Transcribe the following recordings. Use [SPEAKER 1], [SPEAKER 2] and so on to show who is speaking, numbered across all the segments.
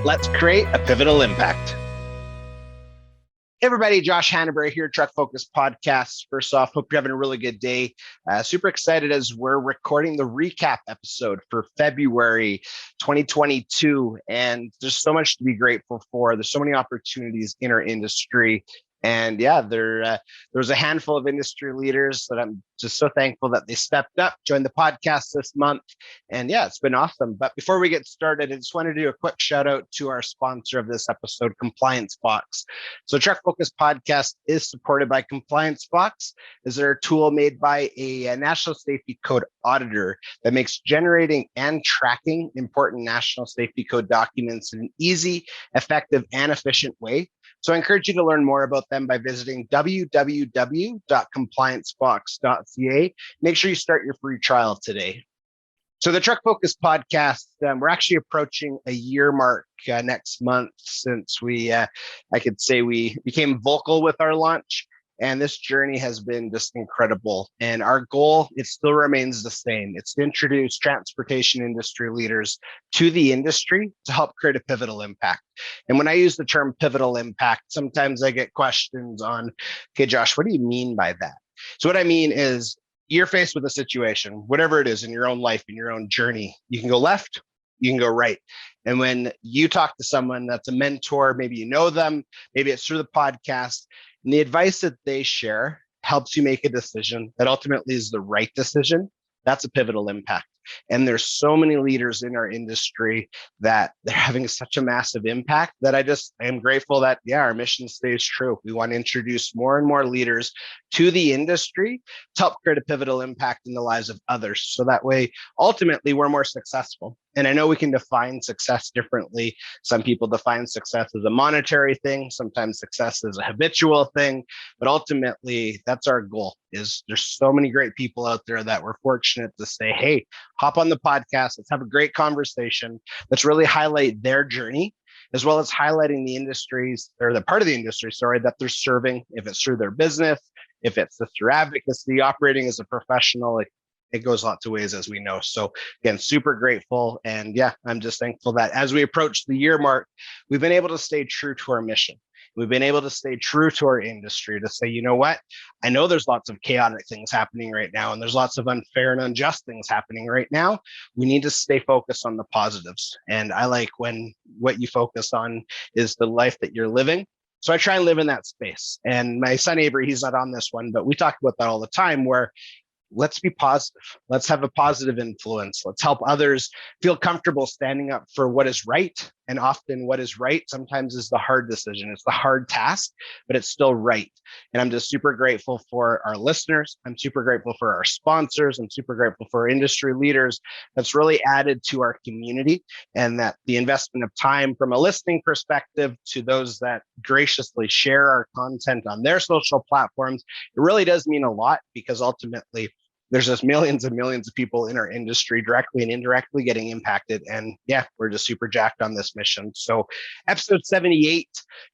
[SPEAKER 1] Let's create a pivotal impact. Hey everybody, Josh Hannaberry here, Truck Focus Podcast. First off, hope you're having a really good day. Super excited as we're recording the recap episode for February 2022. And there's so much to be grateful for. There's so many opportunities in our industry. And yeah, there was a handful of industry leaders that I'm just so thankful that they stepped up, joined the podcast this month. And yeah, it's been awesome. But before we get started, I just want to do a quick shout out to our sponsor of this episode, ComplianceBox. So Truck Focus Podcast is supported by ComplianceBox. Is there a tool made by a National Safety Code Auditor that makes generating and tracking important National Safety Code documents in an easy, effective, and efficient way. So I encourage you to learn more about them by visiting www.ComplianceBox.ca. Make sure you start your free trial today. So the Truck Focus Podcast, we're actually approaching a year mark next month since I could say we became vocal with our launch. And this journey has been just incredible. And our goal, it still remains the same. It's to introduce transportation industry leaders to the industry to help create a pivotal impact. And when I use the term pivotal impact, sometimes I get questions on, okay, Josh, what do you mean by that? So what I mean is you're faced with a situation, whatever it is in your own life, in your own journey, you can go left, you can go right. And when you talk to someone that's a mentor, maybe you know them, maybe it's through the podcast, and the advice that they share helps you make a decision that ultimately is the right decision. That's a pivotal impact. And there's so many leaders in our industry that they're having such a massive impact that I am grateful that, yeah, our mission stays true. We want to introduce more and more leaders to the industry to help create a pivotal impact in the lives of others. So that way, ultimately, we're more successful. And I know we can define success differently. Some people define success as a monetary thing. Sometimes success is a habitual thing. But ultimately, that's our goal. Is there's so many great people out there that we're fortunate to say, hey, hop on the podcast. Let's have a great conversation. Let's really highlight their journey, as well as highlighting the industries or the part of the industry, that they're serving, if it's through their business, if it's through advocacy, operating as a professional. It goes lots of ways, as we know. So again, super grateful. And yeah, I'm just thankful that as we approach the year mark, we've been able to stay true to our mission. We've been able to stay true to our industry to say, you know what? I know there's lots of chaotic things happening right now, and there's lots of unfair and unjust things happening right now. We need to stay focused on the positives. And I like when what you focus on is the life that you're living. So I try and live in that space. And my son Avery, he's not on this one, but we talk about that all the time, where let's be positive. Let's have a positive influence. Let's help others feel comfortable standing up for what is right. And often what is right sometimes is the hard decision. It's the hard task, but it's still right. And I'm just super grateful for our listeners. I'm super grateful for our sponsors. I'm super grateful for our industry leaders. That's really added to our community, and that the investment of time from a listening perspective to those that graciously share our content on their social platforms, it really does mean a lot, because ultimately there's just millions and millions of people in our industry directly and indirectly getting impacted. And yeah, we're just super jacked on this mission. So episode 78,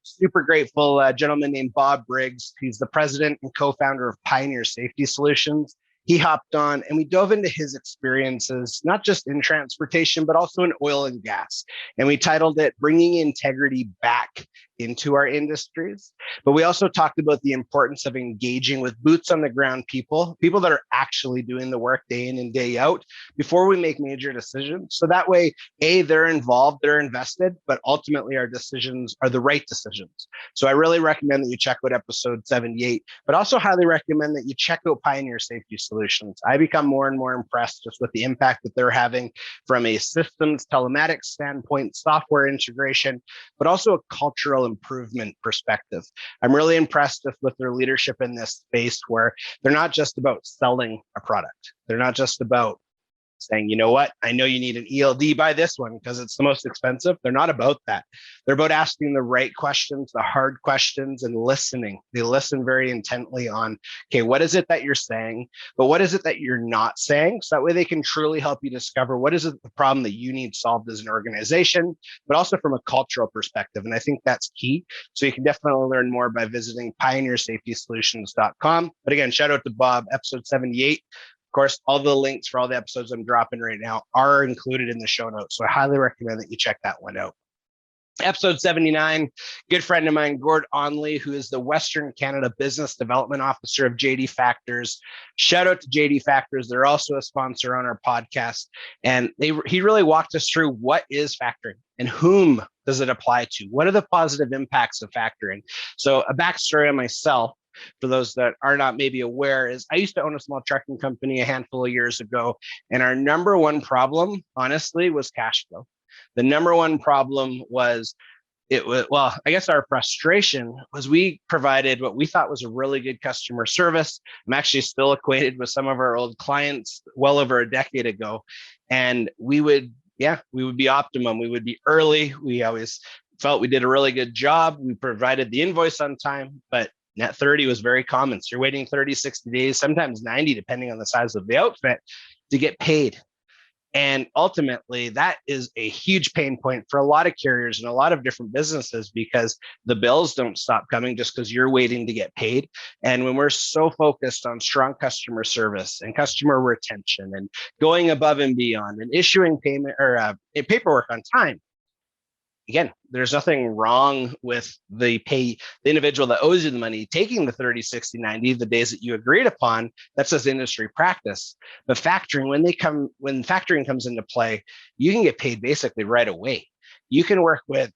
[SPEAKER 1] super grateful. A gentleman named Bob Briggs. He's the president and co-founder of Pioneer Safety Solutions. He hopped on and we dove into his experiences, not just in transportation, but also in oil and gas. And we titled it Bringing Integrity Back into Our Industries. But we also talked about the importance of engaging with boots on the ground people that are actually doing the work day in and day out before we make major decisions. So that way, they're involved, they're invested, but ultimately our decisions are the right decisions. So I really recommend that you check out episode 78, but also highly recommend that you check out Pioneer Safety Solutions. I become more and more impressed just with the impact that they're having from a systems telematics standpoint, software integration, but also a cultural improvement perspective. I'm really impressed with their leadership in this space, where they're not just about selling a product. They're not just about saying, you know what, I know you need an ELD, buy this one because it's the most expensive. They're not about that. They're about asking the right questions, the hard questions, and listening. They listen very intently on, okay, what is it that you're saying, but what is it that you're not saying? So that way they can truly help you discover what is it, the problem that you need solved as an organization, but also from a cultural perspective. And I think that's key. So you can definitely learn more by visiting pioneersafetysolutions.com. But again, shout out to Bob, episode 78. Of course, all the links for all the episodes I'm dropping right now are included in the show notes. So I highly recommend that you check that one out. Episode 79, good friend of mine, Gord Onley, who is the Western Canada Business Development Officer of JD Factors. Shout out to JD Factors. They're also a sponsor on our podcast. And he really walked us through what is factoring and whom does it apply to? What are the positive impacts of factoring? So a backstory on myself, for those that are not maybe aware, is I used to own a small trucking company a handful of years ago. And our number one problem, honestly, was cash flow. The number one problem was I guess our frustration was we provided what we thought was a really good customer service. I'm actually still acquainted with some of our old clients well over a decade ago. And we would be optimum. We would be early. We always felt we did a really good job. We provided the invoice on time, but net 30 was very common. So you're waiting 30, 60 days, sometimes 90, depending on the size of the outfit, to get paid. And ultimately, that is a huge pain point for a lot of carriers and a lot of different businesses, because the bills don't stop coming just because you're waiting to get paid. And when we're so focused on strong customer service and customer retention and going above and beyond and issuing payment or paperwork on time, again, there's nothing wrong with the individual that owes you the money taking the 30, 60, 90, the days that you agreed upon. That's just industry practice. But factoring, when factoring comes into play, you can get paid basically right away. You can work with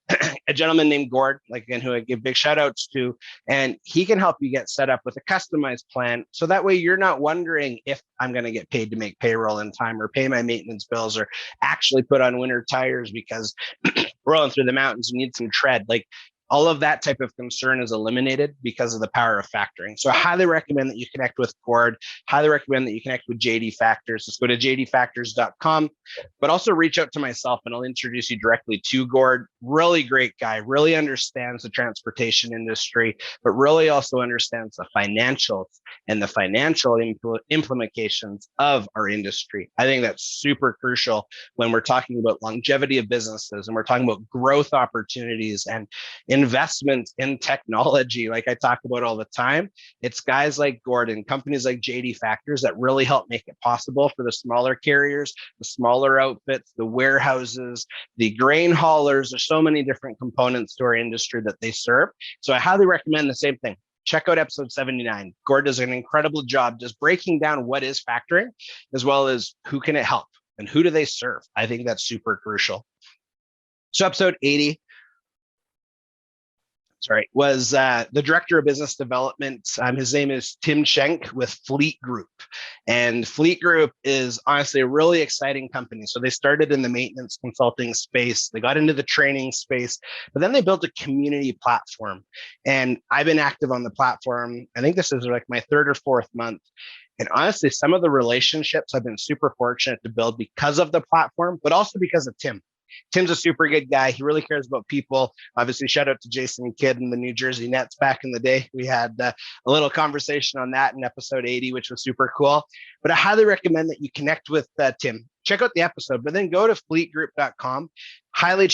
[SPEAKER 1] a gentleman named Gord, who I give big shout outs to, and he can help you get set up with a customized plan. So that way you're not wondering if I'm going to get paid to make payroll in time or pay my maintenance bills or actually put on winter tires because rolling through the mountains, you need some tread. All of that type of concern is eliminated because of the power of factoring. So I highly recommend that you connect with Gord. Highly recommend that you connect with JD Factors. Just go to jdfactors.com, but also reach out to myself and I'll introduce you directly to Gord. Really great guy, really understands the transportation industry, but really also understands the financials and the financial implications of our industry. I think that's super crucial when we're talking about longevity of businesses and we're talking about growth opportunities and investments in technology, like I talk about all the time. It's guys like Gordon, companies like JD Factors that really help make it possible for the smaller carriers, the smaller outfits, the warehouses, the grain haulers. There's so many different components to our industry that they serve. So I highly recommend the same thing. Check out episode 79. Gord does an incredible job just breaking down what is factoring, as well as who can it help and who do they serve. I think that's super crucial. So episode 80, was the director of business development. His name is Tim Schenk with Fleet Group. And Fleet Group is honestly a really exciting company. So they started in the maintenance consulting space. They got into the training space, but then they built a community platform. And I've been active on the platform. I think this is like my third or fourth month. And honestly, some of the relationships I've been super fortunate to build because of the platform, but also because of Tim. Tim's a super good guy. He really cares about people. Obviously, shout out to Jason Kidd and the New Jersey Nets back in the day. We had a little conversation on that in episode 80, which was super cool. But I highly recommend that you connect with Tim. Check out the episode, but then go to fleetgroup.com. Highly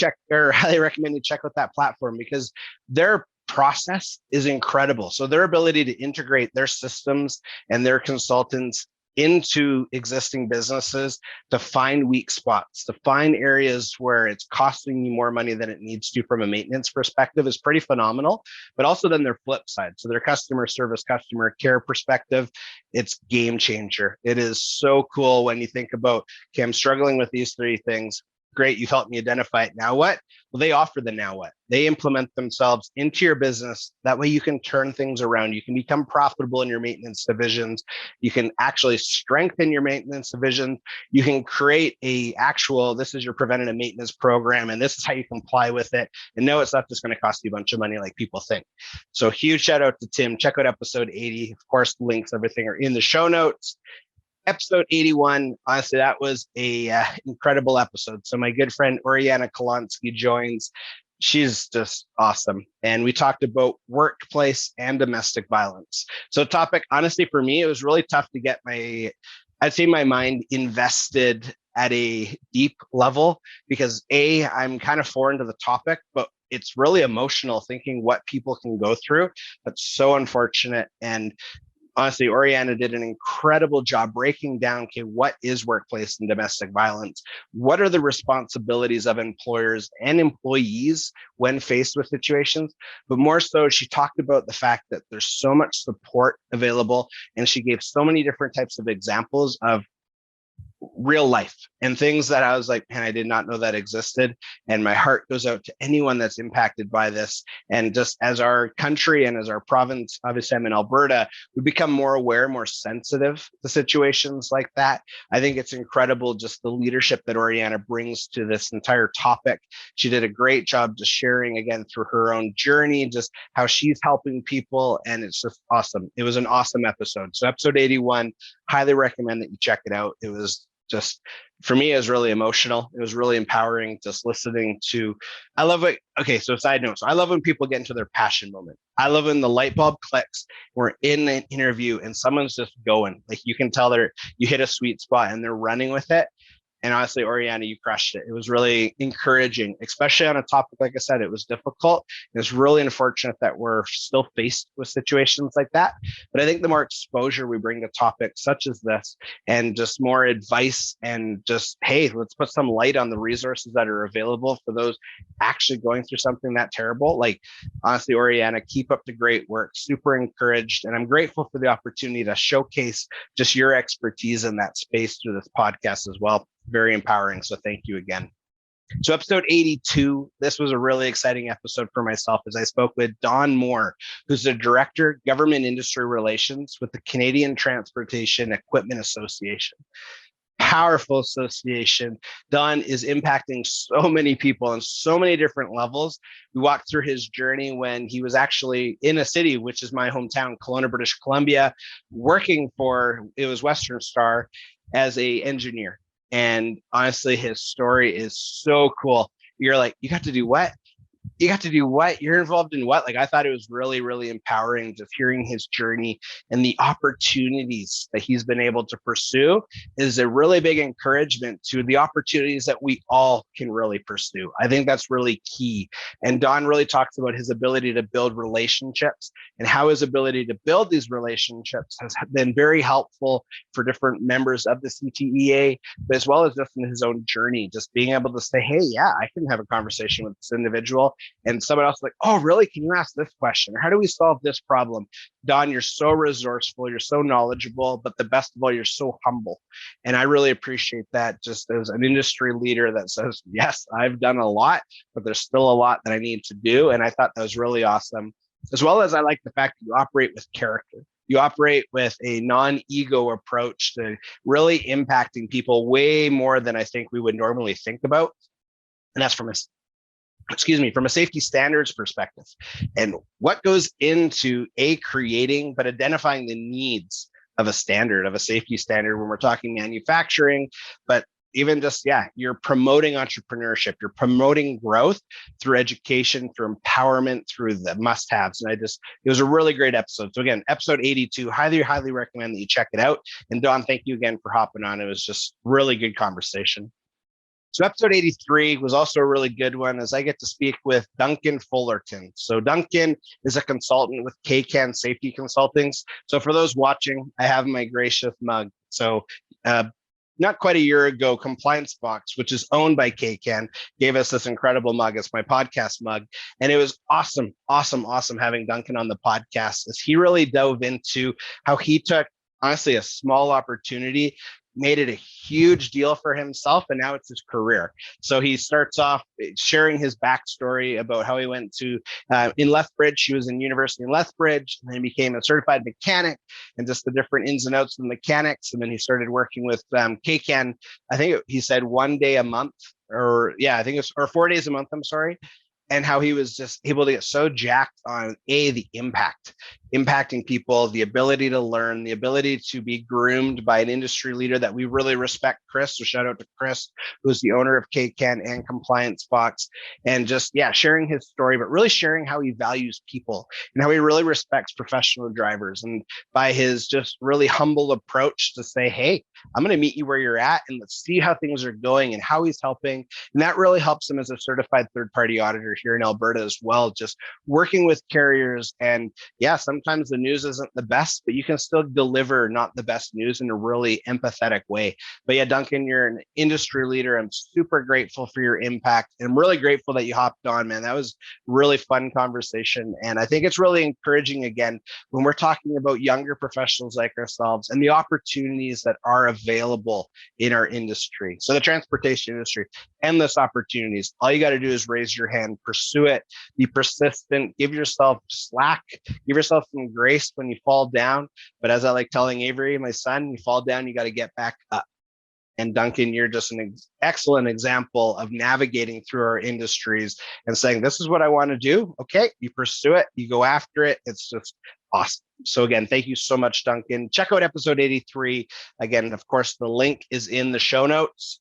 [SPEAKER 1] recommend you check out that platform because their process is incredible. So their ability to integrate their systems and their consultants into existing businesses to find weak spots, to find areas where it's costing you more money than it needs to from a maintenance perspective is pretty phenomenal. But also then their flip side. So their customer service, customer care perspective, it's game changer. It is so cool when you think about, okay, I'm struggling with these three things. Great, you've helped me identify it. Now what? Well, they offer the now what. They implement themselves into your business. That way you can turn things around. You can become profitable in your maintenance divisions. You can actually strengthen your maintenance division. You can create this is your preventative maintenance program, and this is how you comply with it. And no, it's not just going to cost you a bunch of money like people think. So huge shout out to Tim. Check out episode 80. Of course, links, everything are in the show notes. Episode 81, honestly, that was a incredible episode. So my good friend Oriana Kolonsky joins. She's just awesome. And we talked about workplace and domestic violence. So topic, honestly, for me, it was really tough to get my mind invested at a deep level because I'm kind of foreign to the topic, but it's really emotional thinking what people can go through. That's so unfortunate. And honestly, Oriana did an incredible job breaking down, okay, what is workplace and domestic violence? What are the responsibilities of employers and employees when faced with situations? But more so, she talked about the fact that there's so much support available, and she gave so many different types of examples of real life and things that I was like, man, I did not know that existed. And my heart goes out to anyone that's impacted by this. And just as our country and as our province, obviously I'm in Alberta, we become more aware, more sensitive to situations like that. I think it's incredible just the leadership that Oriana brings to this entire topic. She did a great job just sharing again through her own journey, just how she's helping people. And it's just awesome. It was an awesome episode. So episode 81, highly recommend that you check it out. It was just, for me, it was really emotional. It was really empowering just listening to, I love it. Okay, so side note. So I love when people get into their passion moment. I love when the light bulb clicks, we're in an interview and someone's just going. Like you can tell you hit a sweet spot and they're running with it. And honestly, Oriana, you crushed it. It was really encouraging, especially on a topic, like I said, it was difficult. It's really unfortunate that we're still faced with situations like that. But I think the more exposure we bring to topics such as this and just more advice and just, hey, let's put some light on the resources that are available for those actually going through something that terrible. Like, honestly, Oriana, keep up the great work. Super encouraged. And I'm grateful for the opportunity to showcase just your expertise in that space through this podcast as well. Very empowering. So thank you again. So episode 82, this was a really exciting episode for myself as I spoke with Don Moore, who's the Director, Government Industry Relations with the Canadian Transportation Equipment Association. Powerful association. Don is impacting so many people on so many different levels. We walked through his journey when he was actually in a city, which is my hometown, Kelowna, British Columbia, working for, it was Western Star as a engineer. And honestly, his story is so cool. You're like, you got to do what? You got to do what? You're involved in what? Like, I thought it was really, really empowering just hearing his journey and the opportunities that he's been able to pursue is a really big encouragement to the opportunities that we all can really pursue. I think that's really key. And Don really talks about his ability to build relationships and how his ability to build these relationships has been very helpful for different members of the CTEA, but as well as just in his own journey, just being able to say, hey, yeah, I can have a conversation with this individual. And someone else like, oh, really? Can you ask this question? Or how do we solve this problem? Don, you're so resourceful. You're so knowledgeable, but the best of all, you're so humble. And I really appreciate that just as an industry leader that says, yes, I've done a lot, but there's still a lot that I need to do. And I thought that was really awesome. As well as I like the fact that you operate with character. You operate with a non-ego approach to really impacting people way more than I think we would normally think about. And that's from a safety standards perspective and what goes into creating, but identifying the needs of a standard, of a safety standard when we're talking manufacturing, but even just, yeah, you're promoting entrepreneurship, you're promoting growth through education, through empowerment, through the must-haves. And it was a really great episode. So again, episode 82, highly, highly recommend that you check it out. And Don, thank you again for hopping on. It was just really good conversation. So episode 83 was also a really good one as I get to speak with Duncan Fullerton. So Duncan is a consultant with KCAN Safety Consultings. So for those watching, I have my gracious mug. So not quite a year ago, ComplianceBox, which is owned by KCAN, gave us this incredible mug. It's my podcast mug. And it was awesome having Duncan on the podcast as he really dove into how he took, honestly, a small opportunity, made it a huge deal for himself, and now it's his career. So he starts off sharing his backstory about how he went to in Lethbridge. He was in university in Lethbridge, and then he became a certified mechanic, and just the different ins and outs of the mechanics. And then he started working with KCAN. I think he said 1 day a month, or 4 days a month. I'm sorry. And how he was just able to get so jacked on the impacting people, the ability to learn, the ability to be groomed by an industry leader that we really respect, Chris. So shout out to Chris, who's the owner of KCAN and ComplianceBox, and just, sharing his story, but really sharing how he values people and how he really respects professional drivers. And by his just really humble approach to say, hey, I'm going to meet you where you're at and let's see how things are going and how he's helping. And that really helps him as a certified third-party auditor here in Alberta as well, just working with carriers and, sometimes sometimes the news isn't the best, but you can still deliver not the best news in a really empathetic way. But yeah, Duncan, you're an industry leader. I'm super grateful for your impact. And I'm really grateful that you hopped on, man. That was really fun conversation. And I think it's really encouraging, again, when we're talking about younger professionals like ourselves and the opportunities that are available in our industry. So the transportation industry, endless opportunities. All you got to do is raise your hand, pursue it, be persistent, give yourself slack, give yourself some grace when you fall down. But as I like telling Avery, my son, you fall down, you got to get back up. And Duncan, you're just an excellent example of navigating through our industries and saying, this is what I want to do. Okay, you pursue it, you go after it. It's just awesome. So again, thank you so much, Duncan. Check out episode 83. Again, of course, the link is in the show notes.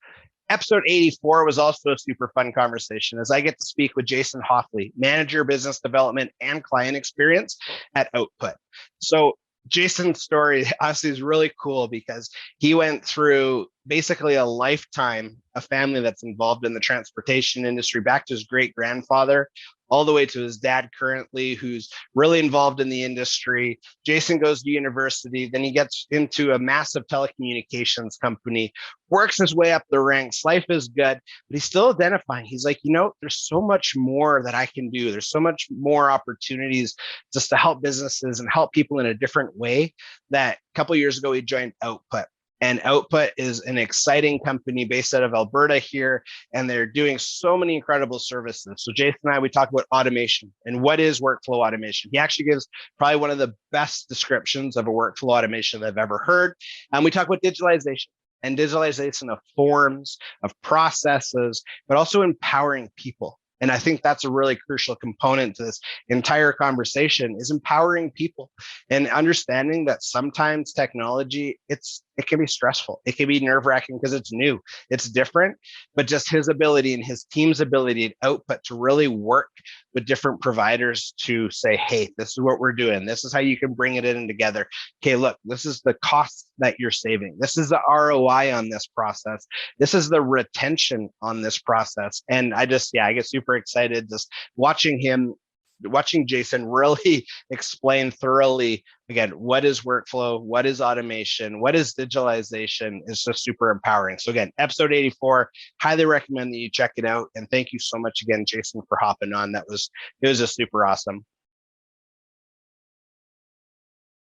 [SPEAKER 1] Episode 84 was also a super fun conversation as I get to speak with Jason Hoffley, Manager, Business Development and Client Experience at Output. So Jason's story honestly is really cool because he went through basically a lifetime, a family that's involved in the transportation industry, back to his great grandfather, all the way to his dad currently, who's really involved in the industry. Jason goes to university, then he gets into a massive telecommunications company, works his way up the ranks. Life is good, but he's still identifying. He's like, there's so much more that I can do. There's so much more opportunities just to help businesses and help people in a different way. That a couple of years ago, he joined Output. And Output is an exciting company based out of Alberta here, and they're doing so many incredible services. So Jason and I, we talk about automation and what is workflow automation. He actually gives probably one of the best descriptions of a workflow automation that I've ever heard. And we talk about digitalization and digitalization of forms, of processes, but also empowering people. And I think that's a really crucial component to this entire conversation, is empowering people and understanding that sometimes technology, it can be stressful. It can be nerve-wracking because it's new, it's different, but just his ability and his team's ability at Output to really work with different providers to say, hey, this is what we're doing. This is how you can bring it in together. Okay, look, this is the cost that you're saving. This is the ROI on this process. This is the retention on this process. And I get super excited just watching Jason really explain thoroughly, again, what is workflow, what is automation, what is digitalization, is just super empowering. So again, episode 84, highly recommend that you check it out. And thank you so much again, Jason, for hopping on. It was just super awesome.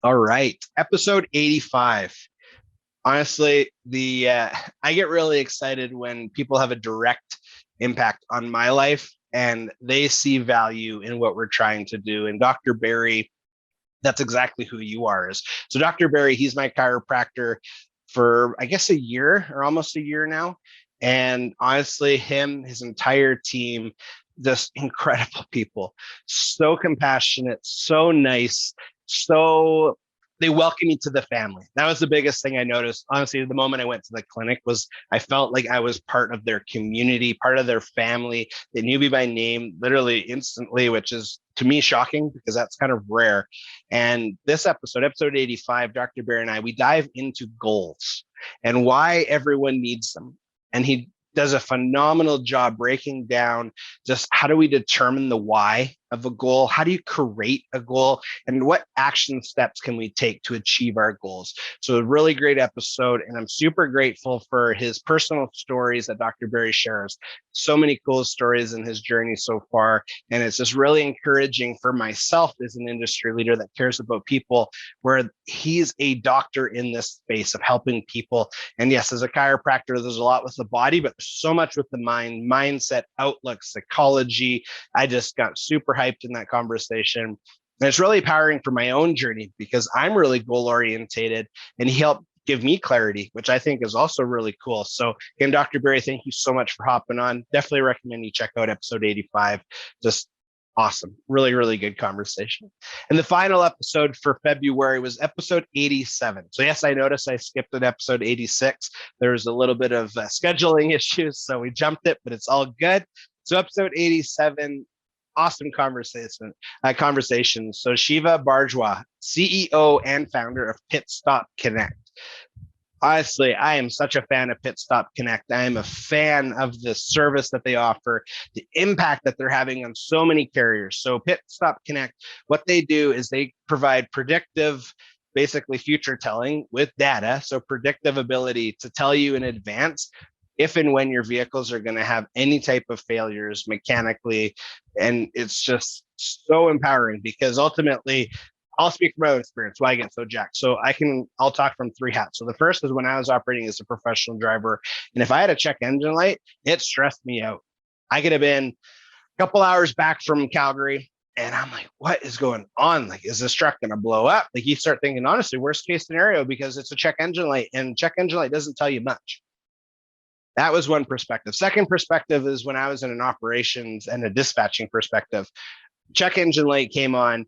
[SPEAKER 1] All right, episode 85. Honestly, I get really excited when people have a direct impact on my life and they see value in what we're trying to do. And Dr. Barry, that's exactly who you are. So Dr. Barry, he's my chiropractor for, I guess, a year or almost a year now. And honestly, his entire team, just incredible people, so compassionate, so nice, so they welcome me to the family. That was the biggest thing I noticed. Honestly, the moment I went to the clinic was I felt like I was part of their community, part of their family. They knew me by name literally instantly, which is to me shocking because that's kind of rare. And this episode 85, Dr. Bear and I, we dive into goals and why everyone needs them. And he does a phenomenal job breaking down just how do we determine the why of a goal? How do you create a goal? And what action steps can we take to achieve our goals? So a really great episode. And I'm super grateful for his personal stories that Dr. Barry shares. So many cool stories in his journey so far. And it's just really encouraging for myself as an industry leader that cares about people, where he's a doctor in this space of helping people. And yes, as a chiropractor, there's a lot with the body, but there's so much with the mind, mindset, outlook, psychology. I just got super hyped in that conversation. And it's really empowering for my own journey because I'm really goal orientated, and he helped give me clarity, which I think is also really cool. So again, Dr. Barry, thank you so much for hopping on. Definitely recommend you check out episode 85. Just awesome. Really, really good conversation. And the final episode for February was episode 87. So yes, I noticed I skipped an episode 86. There was a little bit of scheduling issues, so we jumped it, but it's all good. So episode 87, awesome conversation. So Shiva Barjwa, CEO and founder of Pit Stop Connect. Honestly, I am such a fan of Pit Stop Connect. I am a fan of the service that they offer, the impact that they're having on so many carriers. So, Pit Stop Connect, what they do is they provide predictive, basically future telling with data. So, predictive ability to tell you in advance if and when your vehicles are going to have any type of failures mechanically. And it's just so empowering because ultimately, I'll speak from my own experience why I get so jacked. So I'll talk from three hats. So the first is when I was operating as a professional driver, and if I had a check engine light, it stressed me out. I could have been a couple hours back from Calgary, and I'm like, what is going on? Like, is this truck going to blow up? Like, you start thinking, honestly, worst case scenario, because it's a check engine light, and check engine light doesn't tell you much. That was one perspective. Second perspective is when I was in an operations and a dispatching perspective. Check engine light came on.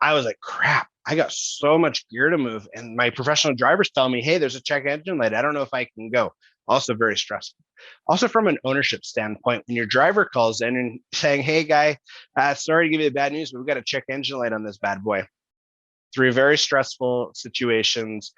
[SPEAKER 1] I was like, crap, I got so much gear to move. And my professional drivers tell me, hey, there's a check engine light. I don't know if I can go. Also very stressful. Also from an ownership standpoint, when your driver calls in and saying, hey, guy, sorry to give you the bad news, but we've got a check engine light on this bad boy. Three very stressful situations.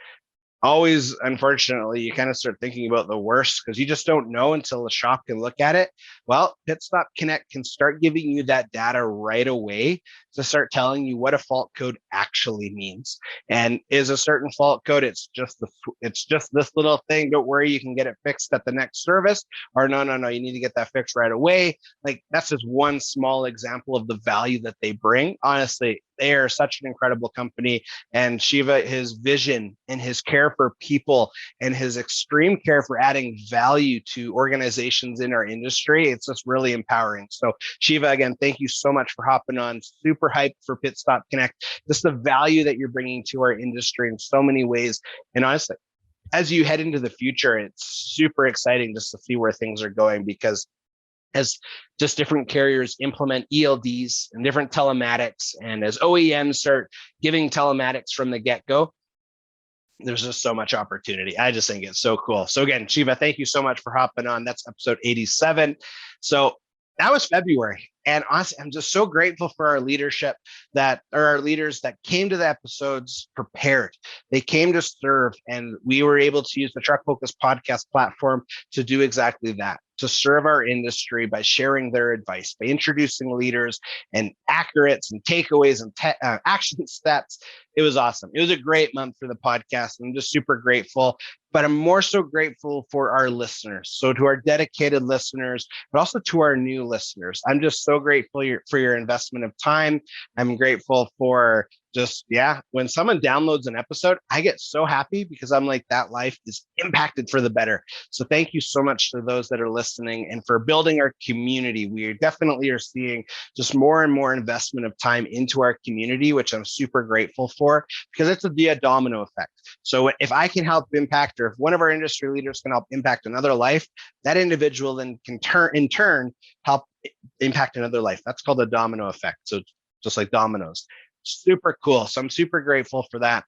[SPEAKER 1] Always, unfortunately, you kind of start thinking about the worst because you just don't know until the shop can look at it. Well, Pit Stop Connect can start giving you that data right away to start telling you what a fault code actually means. And is a certain fault code, it's just this little thing. Don't worry, you can get it fixed at the next service. Or no, you need to get that fixed right away. Like, that's just one small example of the value that they bring. Honestly, they are such an incredible company. And Shiva, his vision and his care for people and his extreme care for adding value to organizations in our industry, it's just really empowering. So Shiva, again, thank you so much for hopping on. Super hyped for Pit Stop Connect. Just the value that you're bringing to our industry in so many ways. And honestly, as you head into the future, it's super exciting just to see where things are going, because as just different carriers implement ELDs and different telematics, and as OEMs start giving telematics from the get-go, there's just so much opportunity. I just think it's so cool. So again, Shiva, thank you so much for hopping on. That's episode 87. So that was February. And honestly, I'm just so grateful for our leadership our leaders that came to the episodes prepared. They came to serve, and we were able to use the Truck Focus podcast platform to do exactly that, to serve our industry by sharing their advice, by introducing leaders and accurates and takeaways and action steps. It was awesome. It was a great month for the podcast. I'm just super grateful, but I'm more so grateful for our listeners. So to our dedicated listeners, but also to our new listeners, I'm just so grateful for your investment of time. I'm grateful for just, when someone downloads an episode, I get so happy because I'm like, that life is impacted for the better. So thank you so much to those that are listening and for building our community. We definitely are seeing just more and more investment of time into our community, which I'm super grateful for, because it's a domino effect. So if I can help impact, or if one of our industry leaders can help impact another life, that individual then can in turn help impact another life. That's called a domino effect. So just like dominoes. Super cool. So I'm super grateful for that.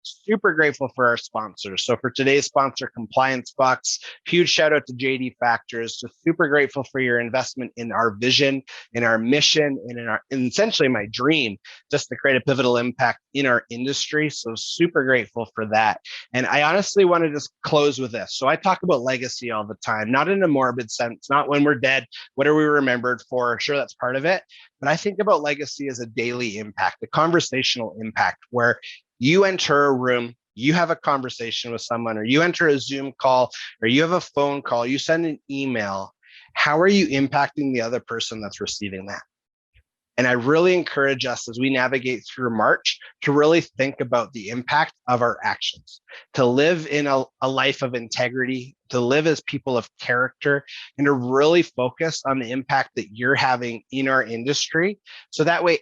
[SPEAKER 1] Super grateful for our sponsors. So for today's sponsor, ComplianceBox, huge shout out to JD Factors. Just super grateful for your investment in our vision, in our mission, and in essentially my dream, just to create a pivotal impact in our industry. So super grateful for that. And I honestly want to just close with this. So I talk about legacy all the time, not in a morbid sense, not when we're dead, what are we remembered for? Sure, that's part of it. But I think about legacy as a daily impact, a conversational impact, where you enter a room, you have a conversation with someone, or you enter a Zoom call, or you have a phone call, you send an email. How are you impacting the other person that's receiving that? And I really encourage us as we navigate through March to really think about the impact of our actions, to live in a life of integrity, to live as people of character, and to really focus on the impact that you're having in our industry. So that way,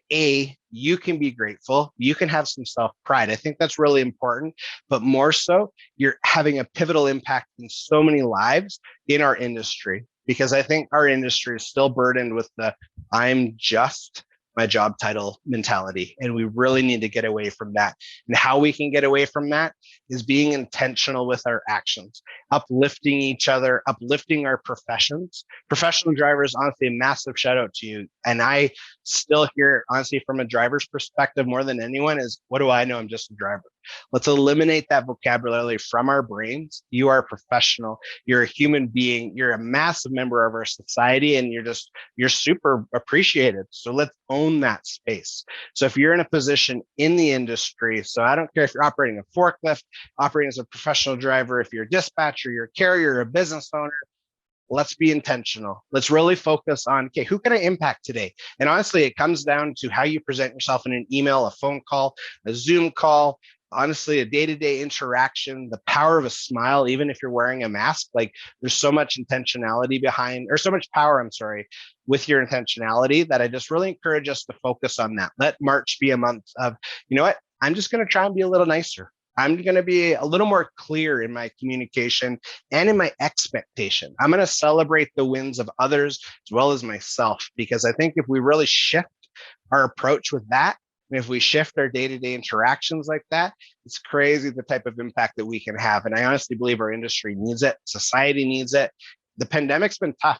[SPEAKER 1] you can be grateful, you can have some self-pride. I think that's really important, but more so, you're having a pivotal impact in so many lives in our industry. Because I think our industry is still burdened with the I'm just my job title mentality. And we really need to get away from that. And how we can get away from that is being intentional with our actions, uplifting each other, uplifting our professions. Professional drivers, honestly, a massive shout out to you. And I still hear, honestly, from a driver's perspective, more than anyone, is what do I know? I'm just a driver. Let's eliminate that vocabulary from our brains. You are a professional. You're a human being. You're a massive member of our society, and you're super appreciated. So let's own that space. So if you're in a position in the industry, so I don't care if you're operating a forklift, operating as a professional driver, if you're a dispatcher, you're a carrier, a business owner, let's be intentional. Let's really focus on, okay, who can I impact today? And honestly, it comes down to how you present yourself in an email, a phone call, a Zoom call, honestly, a day-to-day interaction, the power of a smile, even if you're wearing a mask. Like, there's so much intentionality behind, or so much power, I'm sorry, with your intentionality, that I just really encourage us to focus on that. Let March be a month of, you know what, I'm just going to try and be a little nicer. I'm going to be a little more clear in my communication and in my expectation. I'm going to celebrate the wins of others as well as myself, because I think if we really shift our approach with that, and if we shift our day-to-day interactions like that, it's crazy the type of impact that we can have. And I honestly believe our industry needs it. Society needs it. The pandemic's been tough.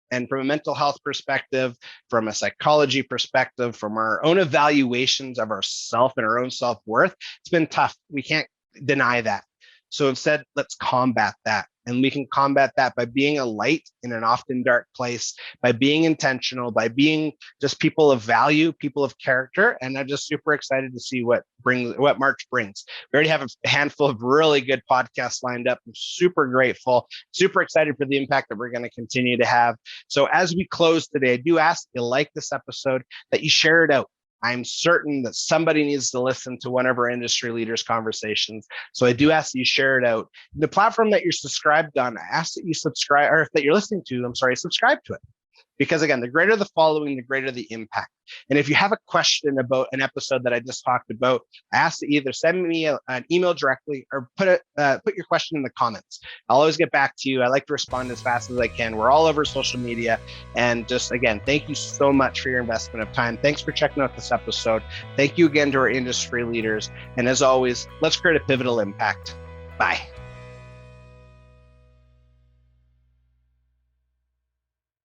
[SPEAKER 1] And from a mental health perspective, from a psychology perspective, from our own evaluations of ourself and our own self-worth, it's been tough. We can't deny that. So instead, let's combat that. And we can combat that by being a light in an often dark place, by being intentional, by being just people of value, people of character. And I'm just super excited to see what March brings. We already have a handful of really good podcasts lined up. I'm super grateful, super excited for the impact that we're going to continue to have. So as we close today, I do ask you, like this episode, that you share it out. I'm certain that somebody needs to listen to one of our industry leaders' conversations. So I do ask that you share it out. The platform that you're subscribed on, I ask that you subscribe, or that you're listening to, subscribe to it. Because again, the greater the following, the greater the impact. And if you have a question about an episode that I just talked about, I ask that you either send me an email directly or put your question in the comments. I'll always get back to you. I like to respond as fast as I can. We're all over social media. And just again, thank you so much for your investment of time. Thanks for checking out this episode. Thank you again to our industry leaders. And as always, let's create a pivotal impact. Bye.